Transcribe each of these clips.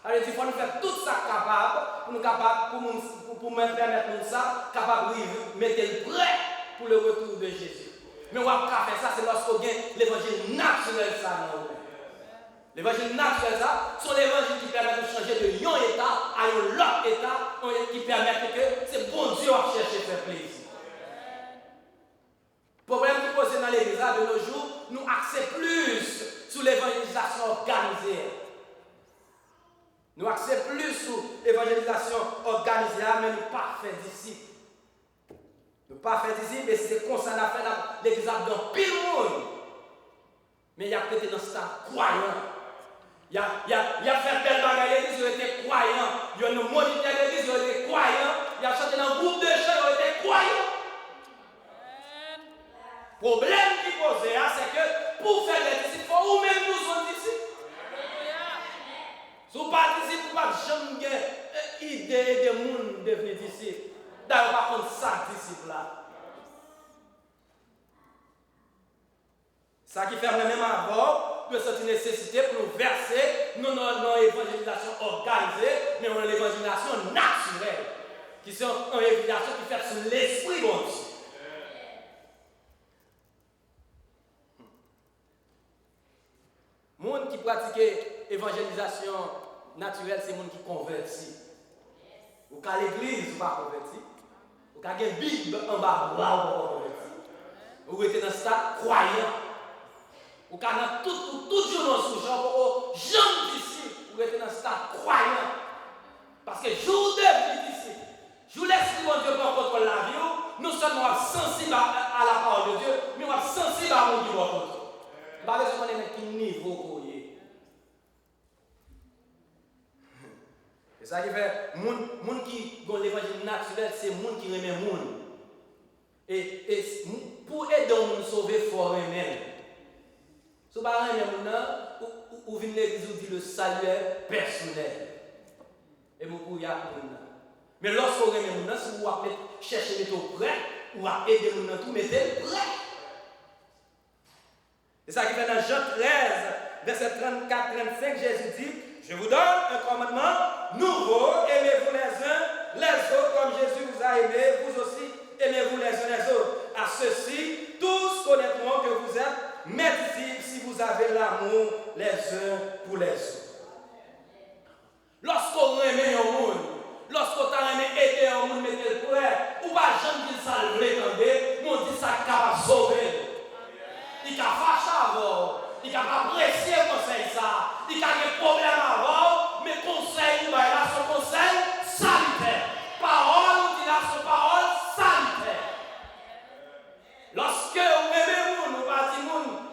Alors il faut nous faire tout ça capable pour nous capable pour permettre ça capable de mettre le prêt pour le retour de Jésus. Mais on va faire ça, c'est lorsqu'on gagne l'évangile naturel ça dans nous. L'évangile naturel ça, sont les évangiles qui permettent de changer de un état à un autre état, qui permettent que c'est bon Dieu à chercher faire plaisir. Le problème qui pose dans l'église de nos jours, nous axons plus sur l'évangélisation organisée. Nous axons plus sur l'évangélisation organisée, mais nous pas faire disciples. Nous pas faire disciples, et c'est comme ça qu'on a fait l'église dans pile monde. Mais il y a peut-être dans ce stade croyant. Il y a fait belle bagarre à l'église, ils ont été croyants. Il y a nos moniteurs à l'église, ils ont été croyants. Il y a chanté dans un groupe de chants, ils ont été croyants. Le problème qui pose, c'est que pour faire les disciples, il faut ou même nous sommes disciples. Si vous participez, vous n'avez jamais idée de monde devenir disciple. D'ailleurs, par contre, ça, disciple là. Ça qui fait même avant, de cette nécessité pour nous verser, non l'évangélisation organisée, mais non l'évangélisation naturelle, qui sont une évangélisation qui fait sur l'esprit de Dieu. Les gens qui pratiquent l'évangélisation naturelle, c'est les gens qui convertissent. Ou qu'à l'église, vous pas converti. Ou qu'à une Bible en bas, là, vous pas converti. Ou êtes dans ce stade croyant. Ou qu'à dans tout jour dans ce genre, jeunes disciples, ou êtes dans ce stade croyant. Parce que jour de disciples, jour l'esprit de Dieu prend contrôle la vie, nous sommes sensibles à la parole de Dieu, mais nous sommes sensibles à mon Dieu. Pas besoin de mettre un niveau pour y. C'est ça qui fait, les gens qui ont l'évangile naturel, c'est les gens qui aiment les gens. Et pour aider les gens à sauver, il faut aimer. Si vous ne aimez les gens, vous venez l'église, vous dites le salut personnel. Et vous pouvez aider les gens. Mais lorsque vous aimez les gens, si vous appelez chercher les gens prêts, ou à aider les gens, tout mettez prêts. C'est ça qui fait dans Jean 13, verset 34-35, Jésus dit, je vous donne un commandement nouveau, aimez-vous les uns les autres comme Jésus vous a aimé, vous aussi aimez-vous les uns les autres. À ceux-ci, tous connaîtront que vous êtes mes disciples si vous avez l'amour les uns pour les autres. Lorsqu'on aime un monde, lorsqu'on t'a aimé aider un monde, mettez le prêt, ou pas jamais dire ça le prétendez, on dit ça capable de sauver. Il a fâché avant, il a apprécié le conseil ça, il a des problèmes avant, mais conseil, il a son conseil salutaire. Parole, il a son parole salutaire. Lorsque vous aimez vous, nous pas dire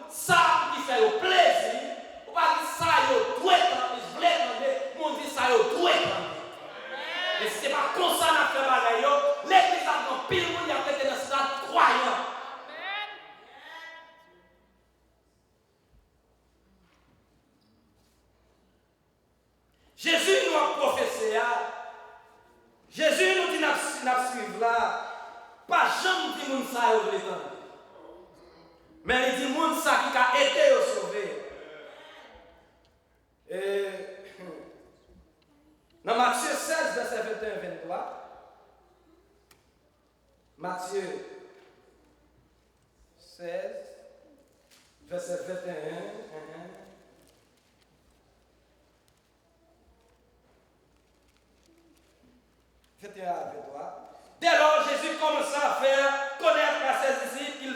ça qui fait le plaisir, vous pas dire ça, il doit être, on dit ça, il doit être. Et ce n'est pas comme ça qu'on a fait bagaille, l'église a dans pile monde, il a fait dans ce stade croyant. Jésus nous a professé, Jésus nous dit n'a suivre là, pas jamais dit moun ça au l'étendre. Mais il dit moun ça qui a été sauvé. Dans Matthieu 16, verset 21-23, Matthieu 16, verset 21, Dès lors, Jésus commença à faire connaître à ses disciples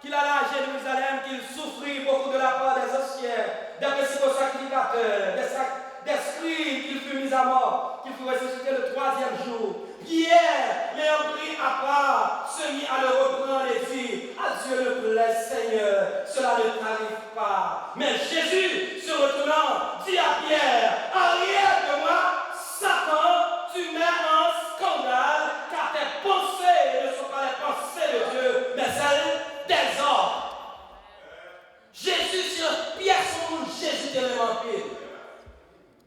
qu'il allait à Jérusalem, qu'il souffrit beaucoup de la part des anciens, des principaux sacrificateurs, des scribes, qu'il fut mis à mort, qu'il fut ressuscité le 3e jour. Pierre, l'ayant pris à part, se mit à le reprendre et dit, à Dieu le plaît, Seigneur, cela ne t'arrive pas. Mais Jésus, se retournant, dit à Pierre, arrière de moi, Satan, tu mets en scandale, car tes pensées ne sont pas les pensées de Dieu, mais celles des hommes. Jésus, sur Pierre, son monde, Jésus te l'aime en pile.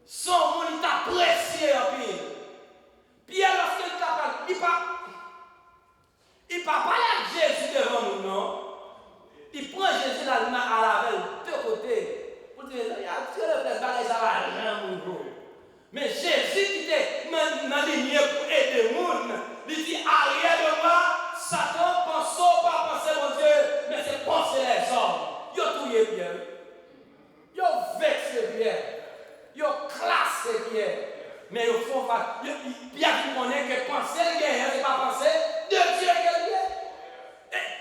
Son monde, il t'a apprécié en pile. Pierre, lorsqu'il t'a parlé, il ne parle pas avec Jésus devant nous, non. Il prend Jésus dans la main à la veille, de côté, pour dire, il y a Dieu le plaisir, ça va jamais mourir. penser qui est. Mais au fond, bien qu'il connaît que penser le gain, c'est pas penser de Dieu qu'elle est.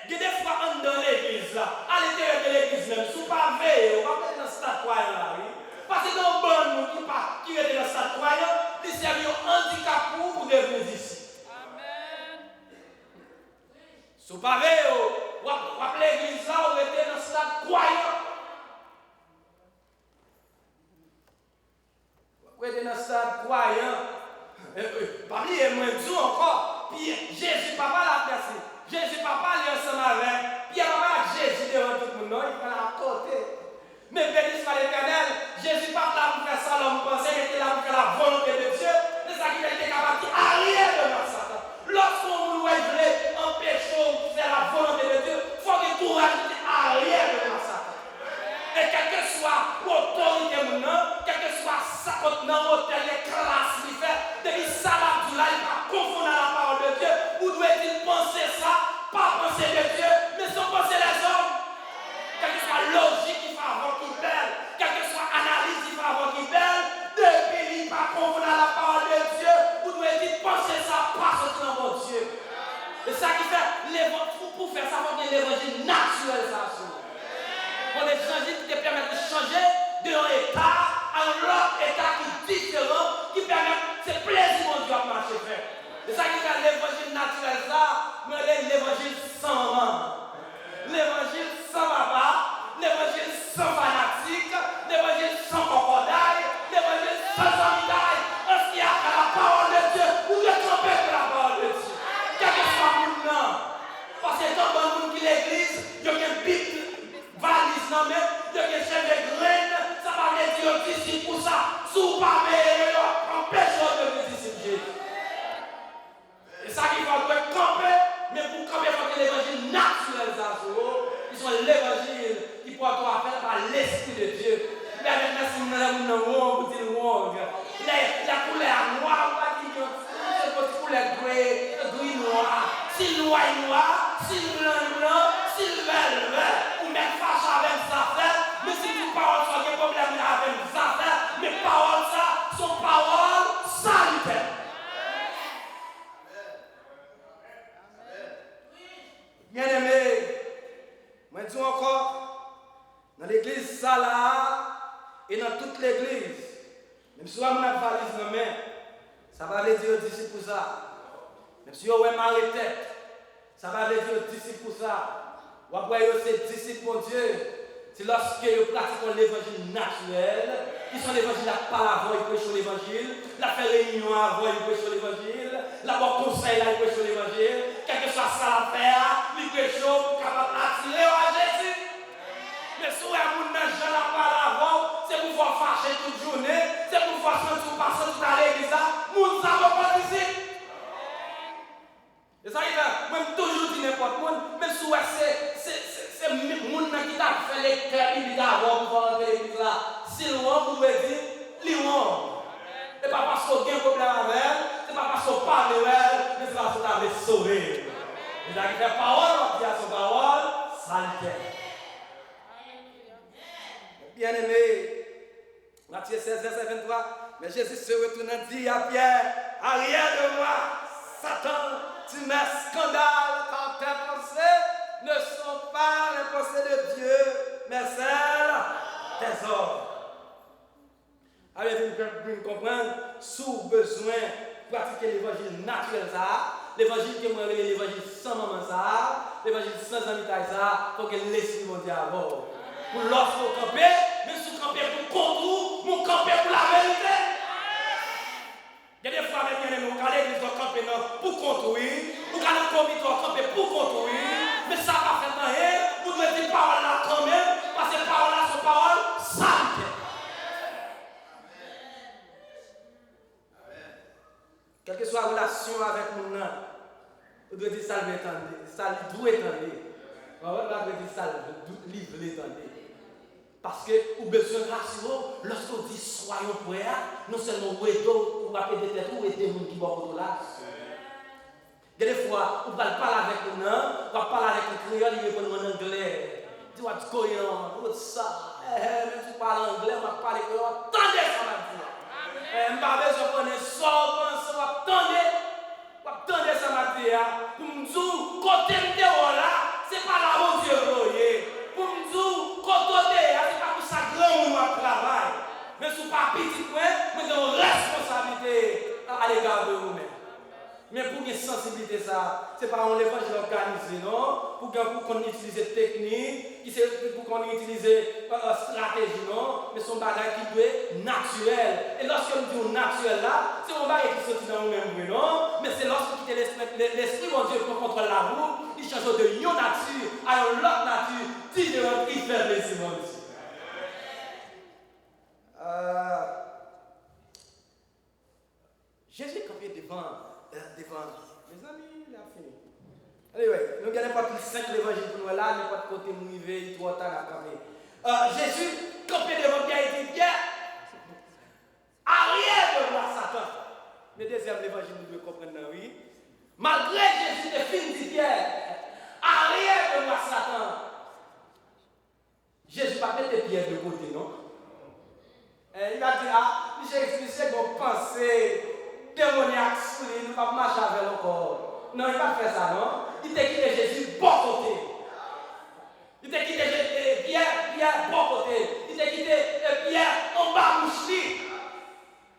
Il y a des fois dans l'église, là, à l'intérieur de l'église même, sous pas veille, on va mettre dans ce stade croyant là, oui. Parce que dans le bon monde qui est dans ce stade croyant, il servent un handicap pour devenir d'ici. Amen. Sous pas veille, on va l'église là, on était dans ce stade croyant. Vous êtes dans ce stade croyant. Parmi les moins durs encore, puis Jésus papa l'a placé. Jésus papa est ensemble avec. Puis il y a Jésus devant tout le monde, il prend à côté. Mais béni soit l'Éternel, Jésus papa là pour faire ça, l'homme pensait qu'il était là pour faire la volonté de Dieu. C'est ça qui fait qu'il est capable de arrière devant Satan. Lorsqu'on voulait empêcher de faire la volonté de Dieu, il faut qu'il courage de arrière devant Satan. Et quelle que soit l'autorité maintenant, quelle que soit sa hôtel, les classes qu'il fait, depuis ça là, il va confondre la parole de Dieu. Où doit-il penser ça? Pas penser de Dieu, mais sans penser les hommes. Quelle que soit logique qu'il fait avant qu'il belle, quelle que soit analyse qu'il fait avant qu'il belle, depuis il va confondre la parole de Dieu. Où doit-il penser ça? Pas sortir dans mon Dieu. Et ça qui fait, pour faire ça, il faut que l'évangile naturel ça. Pour les changer, qui te permettent de changer d'un état à un autre état qui est différent, qui permet, c'est plaisir mon Dieu à marcher faire. C'est ça qui fait l'évangile naturel ça, mais l'évangile sans main. L'évangile sans baba, l'évangile sans fanatique, l'évangile sans crocodile, l'évangile sans amidaille. Parce qu'il y a la parole de Dieu, ou de tromper pour la parole de Dieu. Quel que soit le monde, parce que quand le monde qui l'église, il y a une Bible. Valise non même, de que chef de graines, ça va me dire aux disciples pour ça. Sous pas meilleur, empêche de me disciples. Et ça qui va camper, mais pour camper, il faut que l'évangile naturel, ils sont l'évangile qui peut être fait par l'Esprit de Dieu. Mais avec la couleur noire, pas dit que c'est couleur gris noir. Si le noir est noir, si le blanc est blanc, si le vert est vert. Mais fâche avec ça fait, mais si tu parles sur des problèmes avec ça fait, mais paroles ça sont paroles salutaires. Bien aimé, moi je dis encore, dans l'église ça là, et dans toute l'église, même si on a une valise dans la main, ça va aller dire aux disciples pour ça. Même si on a une tête, ça va aller dire aux disciples pour ça. Vous voyez ces disciples, mon Dieu, c'est lorsque vous pratiquez l'évangile naturel, ils sont l'évangile, la parole avant, ils prêchent l'évangile, la faire réunion avant, ils prêchent l'évangile, la bon conseil là, ils prêchent l'évangile, quel que soit ça à faire, ils prêchent pour capable d'attirer à Jésus. Mais si vous avez un gens la parole avant, c'est pour voir fâcher toute journée, c'est pour voir sentir passer tout à l'église, nous savons pas d'ici. Et ça, il va même toujours dire n'importe quoi, même si c'est le monde qui t'a fait les cœurs, il dit d'abord pour voir l'église là. Si loin, vous devez dire, loin. Et pas parce qu'on a un problème avec elle, c'est pas parce qu'on parle de elle, mais c'est parce qu'on a sauvé. Et là, il fait parole, on dit à son parole, salutaire. Bien aimé, Matthieu 16, verset 23, mais Jésus se retourne et dit à Pierre, arrière de moi, Satan. Tu mets scandale quand tes pensées ne sont pas les pensées de Dieu, mais celles des hommes. Avez-vous comprendre? Sous besoin de pratiquer l'évangile naturel, l'évangile qui est l'évangile sans maman, l'évangile sans amitié, il faut que l'esprit mondial d'abord. Pour lorsqu'on camper, mais sous camper pour contre, mon camper pour la vérité. Il y a des fois, avec nous, quand l'église doit camper pour construire, ou quand le comité doit camper pour construire, mais ça va faire rien, vous devez dire paroles là quand même, parce que ces paroles là sont paroles salutaires. Quelle que soit la relation avec nous, vous devez dire ça, ça doit étendre. Vous devez dire ça, livre l'étendre. Parce que vous avez besoin de rassurer, lorsqu'on dit soyons prêts, non seulement vous aidez pour appeler des têtes ou aider les gens qui vont là. Il y a des fois, vous allez parler avec nous, vous allez parler avec le créole, il répond en anglais. Tu vois, tu connais, what's ça? Même si tu parles anglais, on va parler créole, attendez ça, ma vie. Je ne connais pas ça matière. Pour me dire, côté de là, ce n'est pas la honte de pour me dire, côté de là, ce n'est pas pour ça grand monde travail. Mais si pas petit point, vous avez une responsabilité à l'égard de vous-même. Mais pour une sensibilité, ça, ce n'est pas un évangile organisé, non? Pour qu'on utilise technique, pour qu'on utilise stratégie, non? Mais c'est un bagage qui doit être naturel. Et lorsque nous disons naturel là, c'est un bagage qui sortit dans nous-mêmes, non? Mais c'est lorsque l'esprit de Dieu prend contrôle la roue, il change de une nature à une autre nature, différente, il fait plaisir, mon Dieu. Jésus est campé devant mes amis, il a fini. Anyway, nous n'avons pas plus 5 l'évangile pour nous là, n'importe côté nous arriver, trop tard à camper. Jésus campé devant Pierre et dit Pierre, arrière de moi Satan. Le deuxième l'évangile nous devons comprendre, oui. Malgré Jésus de fin dit Pierre, arrière de moi Satan. Jésus n'a pas mis Pierre de côté, non? Il a dit, j'ai expliqué mon pensée démoniaque, nous ne pouvons pas marcher avec encore. Non, il ne va pas faire ça, non? Il t'a quitté